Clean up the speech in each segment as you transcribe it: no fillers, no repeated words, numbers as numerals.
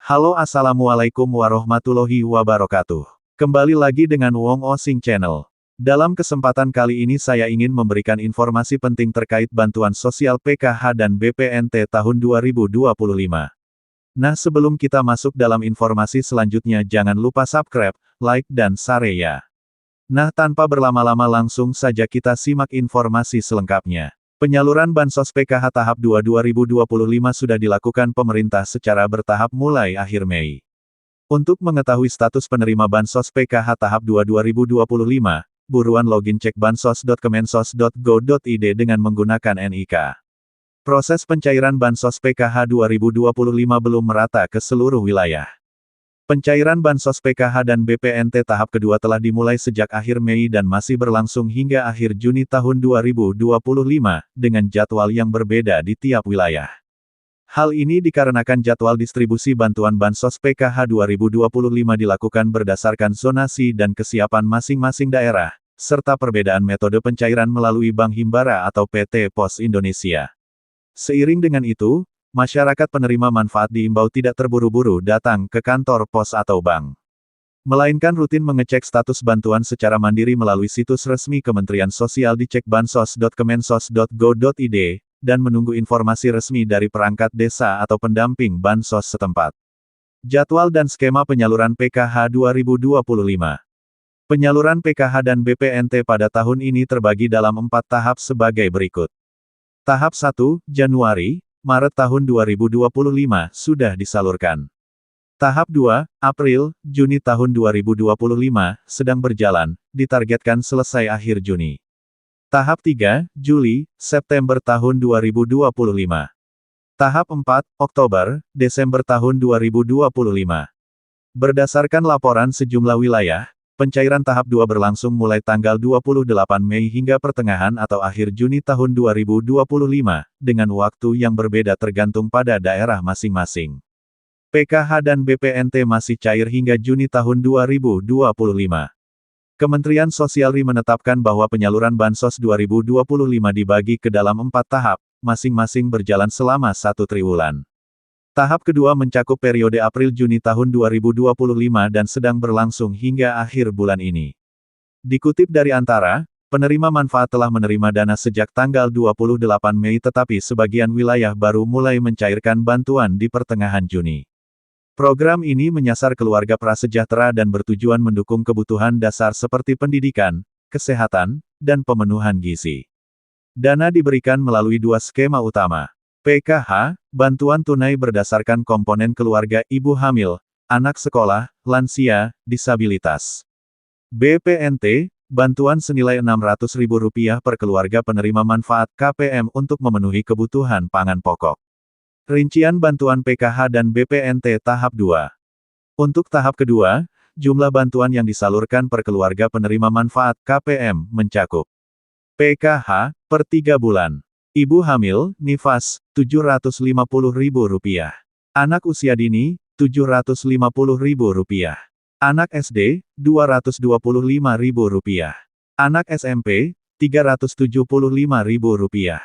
Halo, assalamualaikum warahmatullahi wabarakatuh. Kembali lagi dengan Wong Osing Channel. Dalam kesempatan kali ini saya ingin memberikan informasi penting terkait bantuan sosial PKH dan BPNT tahun 2025. Nah, sebelum kita masuk dalam informasi selanjutnya, jangan lupa subscribe, like, dan share ya. Nah, tanpa berlama-lama langsung saja kita simak informasi selengkapnya. Penyaluran Bansos PKH tahap 2 2025 sudah dilakukan pemerintah secara bertahap mulai akhir Mei. Untuk mengetahui status penerima Bansos PKH tahap 2 2025, buruan login cek bansos.kemensos.go.id dengan menggunakan NIK. Proses pencairan Bansos PKH 2025 belum merata ke seluruh wilayah. Pencairan Bansos PKH dan BPNT tahap kedua telah dimulai sejak akhir Mei dan masih berlangsung hingga akhir Juni tahun 2025, dengan jadwal yang berbeda di tiap wilayah. Hal ini dikarenakan jadwal distribusi bantuan Bansos PKH 2025 dilakukan berdasarkan zonasi dan kesiapan masing-masing daerah, serta perbedaan metode pencairan melalui Bank Himbara atau PT Pos Indonesia. Seiring dengan itu, masyarakat penerima manfaat diimbau tidak terburu-buru datang ke kantor pos atau bank, melainkan rutin mengecek status bantuan secara mandiri melalui situs resmi Kementerian Sosial di cekbansos.kemensos.go.id, dan menunggu informasi resmi dari perangkat desa atau pendamping bansos setempat. Jadwal dan skema penyaluran PKH 2025. Penyaluran PKH dan BPNT pada tahun ini terbagi dalam 4 tahap sebagai berikut. Tahap 1, Januari, Maret tahun 2025 sudah disalurkan. Tahap 2, April, Juni tahun 2025, sedang berjalan, ditargetkan selesai akhir Juni. Tahap 3, Juli, September tahun 2025. Tahap 4, Oktober, Desember tahun 2025. Berdasarkan laporan sejumlah wilayah, pencairan tahap 2 berlangsung mulai tanggal 28 Mei hingga pertengahan atau akhir Juni tahun 2025, dengan waktu yang berbeda tergantung pada daerah masing-masing. PKH dan BPNT masih cair hingga Juni tahun 2025. Kementerian Sosial RI menetapkan bahwa penyaluran Bansos 2025 dibagi ke dalam 4 tahap, masing-masing berjalan selama 1 triwulan. Tahap kedua mencakup periode April-Juni tahun 2025 dan sedang berlangsung hingga akhir bulan ini. Dikutip dari Antara, penerima manfaat telah menerima dana sejak tanggal 28 Mei tetapi sebagian wilayah baru mulai mencairkan bantuan di pertengahan Juni. Program ini menyasar keluarga prasejahtera dan bertujuan mendukung kebutuhan dasar seperti pendidikan, kesehatan, dan pemenuhan gizi. Dana diberikan melalui 2 skema utama. PKH, bantuan tunai berdasarkan komponen keluarga ibu hamil, anak sekolah, lansia, disabilitas. BPNT, bantuan senilai Rp600.000 per keluarga penerima manfaat KPM untuk memenuhi kebutuhan pangan pokok. Rincian bantuan PKH dan BPNT tahap 2. Untuk tahap kedua, jumlah bantuan yang disalurkan per keluarga penerima manfaat KPM mencakup PKH, per 3 bulan. Ibu hamil, nifas, Rp750.000. Anak usia dini, Rp750.000. Anak SD, Rp225.000. Anak SMP, Rp375.000.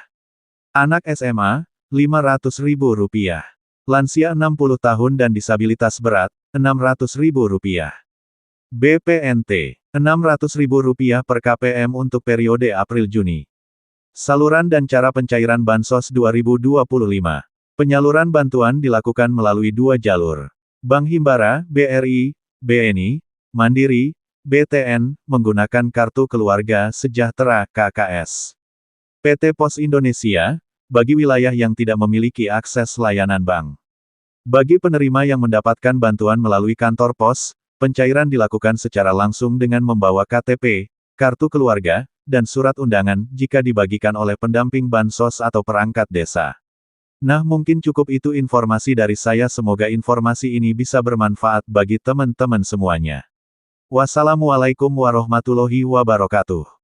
Anak SMA, Rp500.000. Lansia 60 tahun dan disabilitas berat, Rp600.000. BPNT, Rp600.000 per KPM untuk periode April-Juni. Saluran dan cara pencairan Bansos 2025. Penyaluran bantuan dilakukan melalui 2 jalur. Bank Himbara, BRI, BNI, Mandiri, BTN, menggunakan Kartu Keluarga Sejahtera KKS. PT Pos Indonesia, bagi wilayah yang tidak memiliki akses layanan bank. Bagi penerima yang mendapatkan bantuan melalui kantor pos, pencairan dilakukan secara langsung dengan membawa KTP, kartu keluarga, dan surat undangan jika dibagikan oleh pendamping bansos atau perangkat desa. Nah, mungkin cukup itu informasi dari saya. Semoga informasi ini bisa bermanfaat bagi teman-teman semuanya. Wassalamualaikum warahmatullahi wabarakatuh.